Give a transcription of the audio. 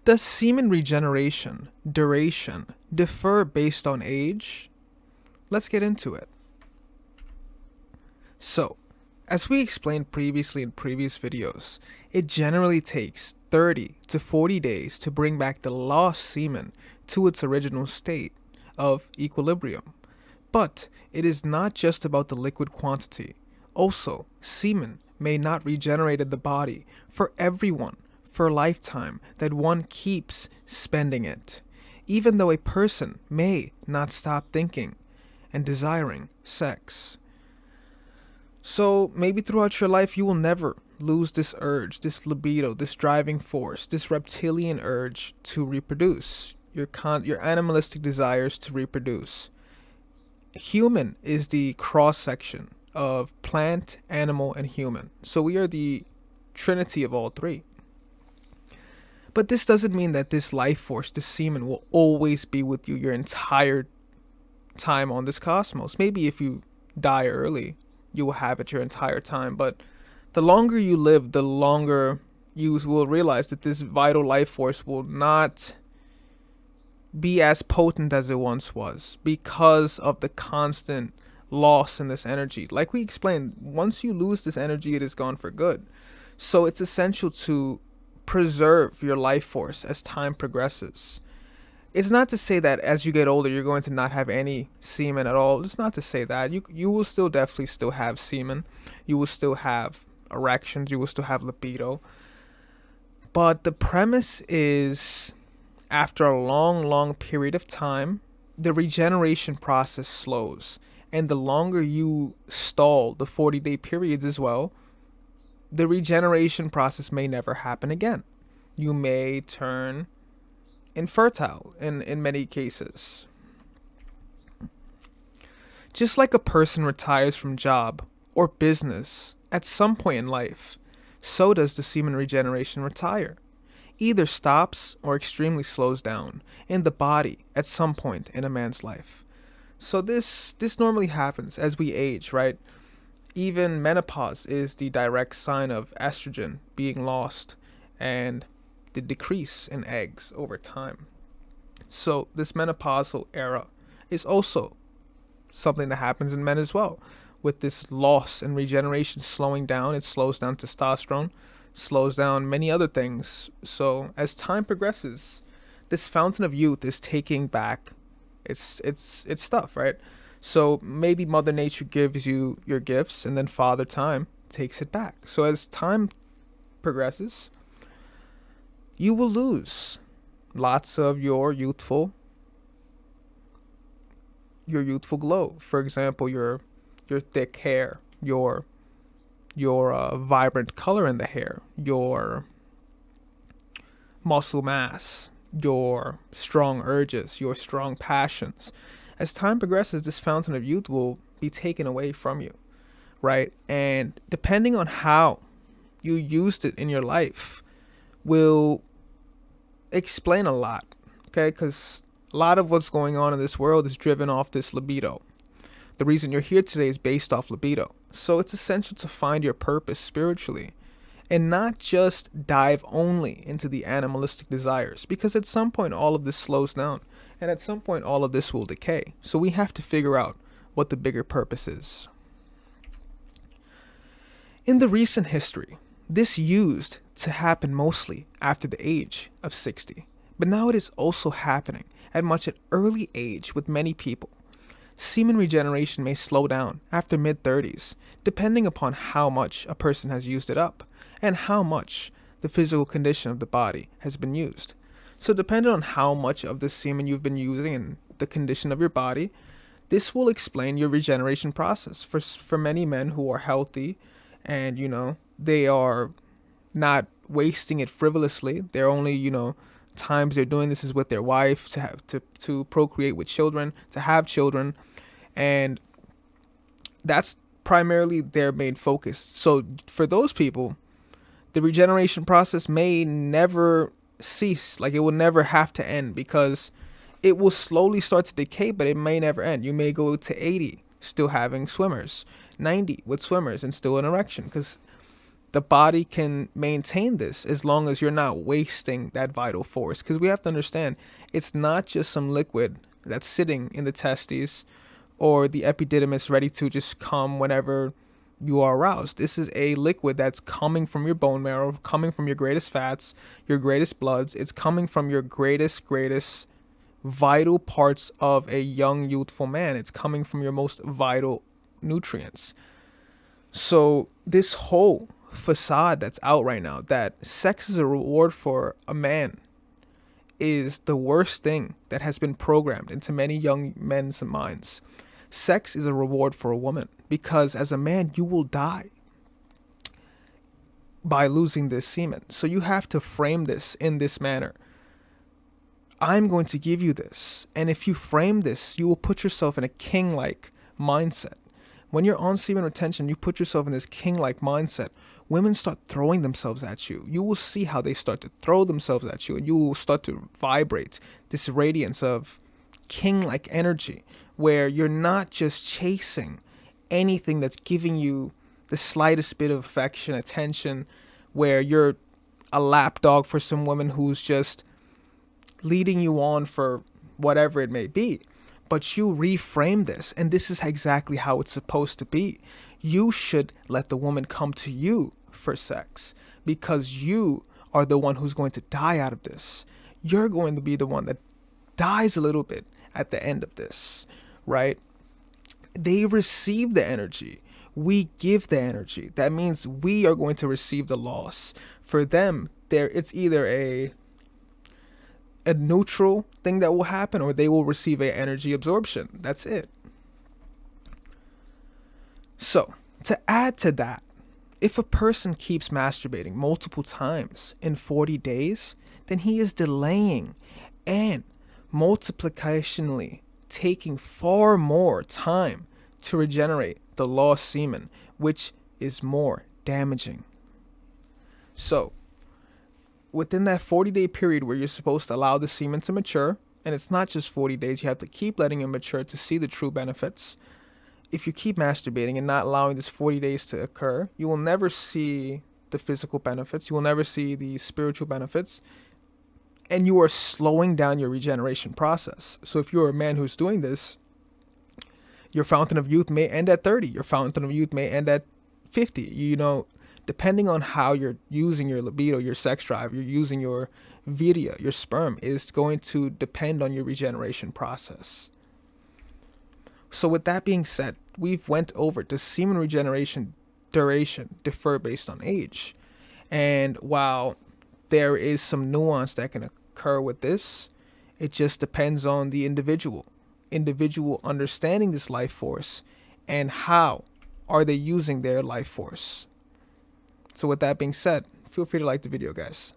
Does semen regeneration duration differ based on age? Let's get into it. So, as we explained previously in previous videos, it generally takes 30 to 40 days to bring back the lost semen to its original state of equilibrium. But it is not just about the liquid quantity. Also, semen may not regenerate in the body for everyone for a lifetime that one keeps spending it, even though a person may not stop thinking and desiring sex. So maybe throughout your life you will never lose this urge, this libido, this driving force, this reptilian urge to reproduce, your animalistic desires to reproduce. Human is the cross section of plant, animal, and human. So we are the trinity of all three. But this doesn't mean that this life force, this semen, will always be with you your entire time on this cosmos. Maybe if you die early, you will have it your entire time. But the longer you live, the longer you will realize that this vital life force will not be as potent as it once was because of the constant loss in this energy. Like we explained, once you lose this energy, it is gone for good. So it's essential to preserve your life force as time progresses. It's not to say that as you get older you're going to not have any semen at all. It's not to say that. You will still definitely still have semen. You will still have erections. You will still have libido. But the premise is, after a long period of time, the regeneration process slows. And the longer you stall the 40-day periods as well, the regeneration process may never happen again. You may turn infertile in many cases. Just like a person retires from job or business at some point in life, so does the semen regeneration retire. Either stops or extremely slows down in the body at some point in a man's life. So this normally happens as we age, right? Even menopause is the direct sign of estrogen being lost and the decrease in eggs over time. So this menopausal era is also something that happens in men as well. With this loss and regeneration slowing down, it slows down testosterone, slows down many other things. So as time progresses, this fountain of youth is taking back its stuff, right? So maybe Mother Nature gives you your gifts and then Father Time takes it back. So as time progresses, you will lose lots of your youthful glow. For example, your thick hair, your vibrant color in the hair, your muscle mass, your strong urges, your strong passions. As time progresses, this fountain of youth will be taken away from you, right? And depending on how you used it in your life will explain a lot, okay? Because a lot of what's going on in this world is driven off this libido. The reason you're here today is based off libido. So it's essential to find your purpose spiritually and not just dive only into the animalistic desires, because at some point all of this slows down. And at some point, all of this will decay. So we have to figure out what the bigger purpose is. In the recent history, this used to happen mostly after the age of 60. But now it is also happening at much an early age with many people. Semen regeneration may slow down after mid-30s, depending upon how much a person has used it up and how much the physical condition of the body has been used. So depending on how much of the semen you've been using and the condition of your body, this will explain your regeneration process. For many men who are healthy and, they are not wasting it frivolously, they're only, times they're doing this is with their wife to procreate with children, to have children. And that's primarily their main focus. So for those people, the regeneration process may never cease. Like, it will never have to end, because it will slowly start to decay, but it may never end. You may go to 80 still having swimmers, 90 with swimmers and still an erection, because the body can maintain this as long as you're not wasting that vital force. Because we have to understand, it's not just some liquid that's sitting in the testes or the epididymis ready to just come whenever you are aroused. This is a liquid that's coming from your bone marrow, coming from your greatest fats, your greatest bloods. It's coming from your greatest vital parts of a young, youthful man. It's coming from your most vital nutrients. So this whole facade that's out right now, that sex is a reward for a man, is the worst thing that has been programmed into many young men's minds. Sex is a reward for a woman, because as a man you will die by losing this semen. So you have to frame this in this manner. I'm going to give you this, and if you frame this, you will put yourself in a king-like mindset. When you're on semen retention, you put yourself in this king-like mindset. Women start throwing themselves at you. You will see how they start to throw themselves at you, and you will start to vibrate this radiance of king-like energy, where you're not just chasing anything that's giving you the slightest bit of affection, attention, where you're a lapdog for some woman who's just leading you on for whatever it may be. But you reframe this, and this is exactly how it's supposed to be. You should let the woman come to you for sex, because you are the one who's going to die out of this. You're going to be the one that dies a little bit at the end of this, right? They receive the energy. We give the energy. That means we are going to receive the loss. For them, it's either a neutral thing that will happen, or they will receive a energy absorption. That's it. So, to add to that, if a person keeps masturbating multiple times in 40 days, then he is delaying and multiplicationally taking far more time to regenerate the lost semen, which is more damaging. So, within that 40-day period where you're supposed to allow the semen to mature, and it's not just 40 days, you have to keep letting it mature to see the true benefits. If you keep masturbating and not allowing this 40 days to occur, you will never see the physical benefits. You will never see the spiritual benefits. And you are slowing down your regeneration process. So if you're a man who's doing this, your fountain of youth may end at 30. Your fountain of youth may end at 50. Depending on how you're using your libido, your sex drive, you're using your virya, your sperm, is going to depend on your regeneration process. So with that being said, we've went over, does semen regeneration duration differ based on age? And while there is some nuance that can occur with this, it just depends on the individual understanding this life force and how are they using their life force. So with that being said, feel free to like the video, guys.